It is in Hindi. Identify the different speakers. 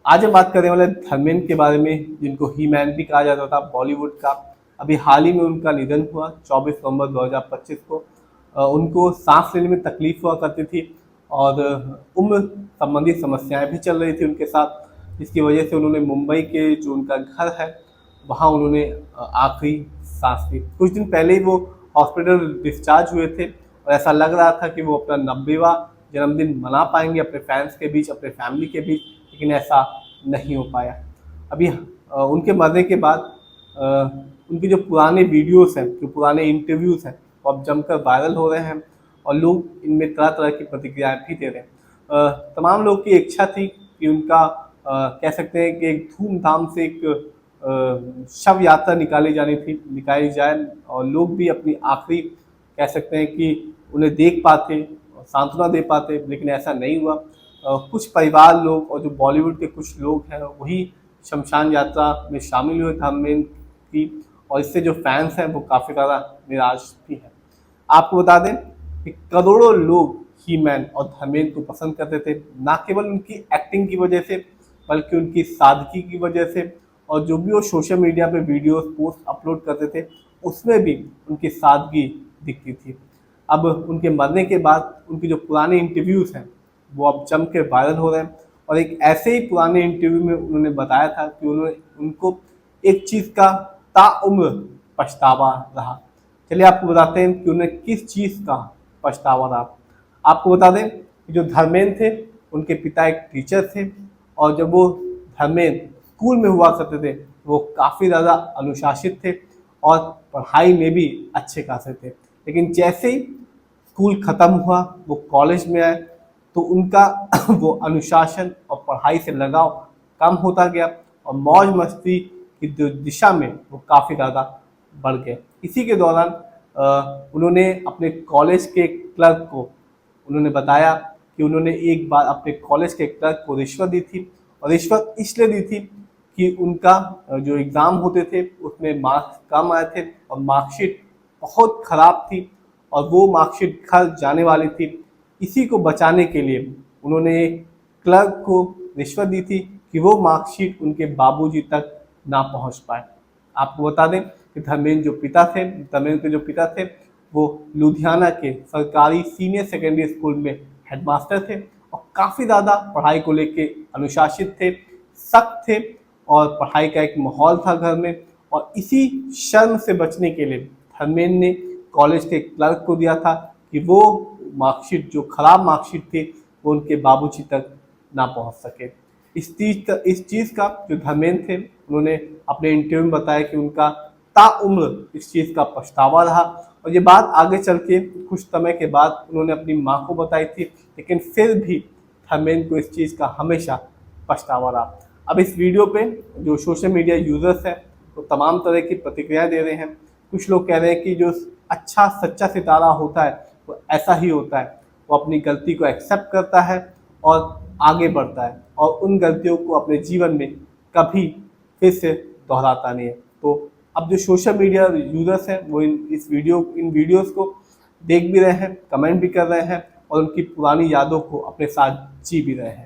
Speaker 1: आज हम बात करने वाले धर्मेंद्र के बारे में, जिनको ही मैन भी कहा जाता था बॉलीवुड का। अभी हाल ही में उनका निधन हुआ 24 नवंबर 2025 को। उनको सांस लेने में तकलीफ हुआ करती थी और उम्र संबंधी समस्याएं भी चल रही थी उनके साथ, जिसकी वजह से उन्होंने मुंबई के जो उनका घर है वहाँ उन्होंने आखिरी सांस ली। कुछ दिन पहले ही वो हॉस्पिटल डिस्चार्ज हुए थे और ऐसा लग रहा था कि वो अपना 90वां जन्मदिन मना पाएंगे अपने फैंस के बीच, अपने फैमिली के बीच, लेकिन ऐसा नहीं हो पाया। अभी उनके मरने के बाद उनके जो पुराने वीडियोस हैं, जो पुराने इंटरव्यूज़ हैं, वो अब जमकर वायरल हो रहे हैं और लोग इनमें तरह तरह की प्रतिक्रियाएं भी दे रहे हैं। तमाम लोग की इच्छा थी कि उनका कह सकते हैं कि एक धूमधाम से एक शव यात्रा निकाली जाए और लोग भी अपनी आखिरी कह सकते हैं कि उन्हें देख पाते, सांत्वना दे पाते, लेकिन ऐसा नहीं हुआ। कुछ परिवार लोग और जो बॉलीवुड के कुछ लोग हैं वही शमशान यात्रा में शामिल हुए धर्मेंद्र की, और इससे जो फैंस हैं वो काफ़ी ज़्यादा निराश भी हैं। आपको बता दें कि करोड़ों लोग ही मैन और धर्मेंद्र को पसंद करते थे, ना केवल उनकी एक्टिंग की वजह से बल्कि उनकी सादगी की वजह से, और जो भी वो सोशल मीडिया पे वीडियोस पोस्ट अपलोड करते थे उसमें भी उनकी सादगी दिखती थी। अब उनके मरने के बाद उनके जो पुराने इंटरव्यूज़ हैं वो अब जम के वायरल हो रहे हैं, और एक ऐसे ही पुराने इंटरव्यू में उन्होंने बताया था कि उनको एक चीज़ का ताउम्र पछतावा रहा। चलिए आपको बताते हैं कि उन्हें किस चीज़ का पछतावा रहा। आपको बता दें कि जो धर्मेंद्र थे उनके पिता एक टीचर थे, और जब वो धर्मेंद्र स्कूल में हुआ करते थे वो काफ़ी ज़्यादा अनुशासित थे और पढ़ाई में भी अच्छे खासे थे। लेकिन जैसे ही स्कूल ख़त्म हुआ वो कॉलेज में आए तो उनका वो अनुशासन और पढ़ाई से लगाव कम होता गया और मौज मस्ती की जो दिशा में वो काफ़ी ज़्यादा बढ़ गए। इसी के दौरान उन्होंने अपने कॉलेज के क्लर्क को उन्होंने बताया कि उन्होंने एक बार अपने कॉलेज के क्लर्क को रिश्वत दी थी, और रिश्वत इसलिए दी थी कि उनका जो एग्ज़ाम होते थे उसमें मार्क्स कम आए थे और मार्कशीट बहुत ख़राब थी और वो मार्कशीट घर जाने वाली थी। इसी को बचाने के लिए उन्होंने क्लर्क को रिश्वत दी थी कि वो मार्कशीट उनके बाबूजी तक ना पहुंच पाए। आपको बता दें कि धर्मेंद्र के जो पिता थे वो लुधियाना के सरकारी सीनियर सेकेंडरी स्कूल में हेडमास्टर थे और काफ़ी ज़्यादा पढ़ाई को लेके अनुशासित थे, सख्त थे, और पढ़ाई का एक माहौल था घर में। और इसी शर्म से बचने के लिए धर्मेंद्र ने कॉलेज के क्लर्क को दिया था कि वो मार्कशीट, जो खराब मार्कशीट थी, वो उनके बाबूजी तक ना पहुंच सके। इस चीज़ का जो धर्मेंद्र थे उन्होंने अपने इंटरव्यू में बताया कि उनका ताउम्र इस चीज़ का पछतावा रहा, और ये बात आगे चल के कुछ समय के बाद उन्होंने अपनी माँ को बताई थी, लेकिन फिर भी धर्मेंद्र को इस चीज़ का हमेशा पछतावा रहा। अब इस वीडियो पे जो सोशल मीडिया यूज़र्स हैं वो तमाम तरह की प्रतिक्रिया दे रहे हैं। कुछ लोग कह रहे हैं कि जो अच्छा सच्चा सितारा होता है वो ऐसा ही होता है, वो अपनी गलती को एक्सेप्ट करता है और आगे बढ़ता है और उन गलतियों को अपने जीवन में कभी फिर से दोहराता नहीं है। तो अब जो सोशल मीडिया यूज़र्स हैं वो इन वीडियोस को देख भी रहे हैं, कमेंट भी कर रहे हैं और उनकी पुरानी यादों को अपने साथ जी भी रहे हैं।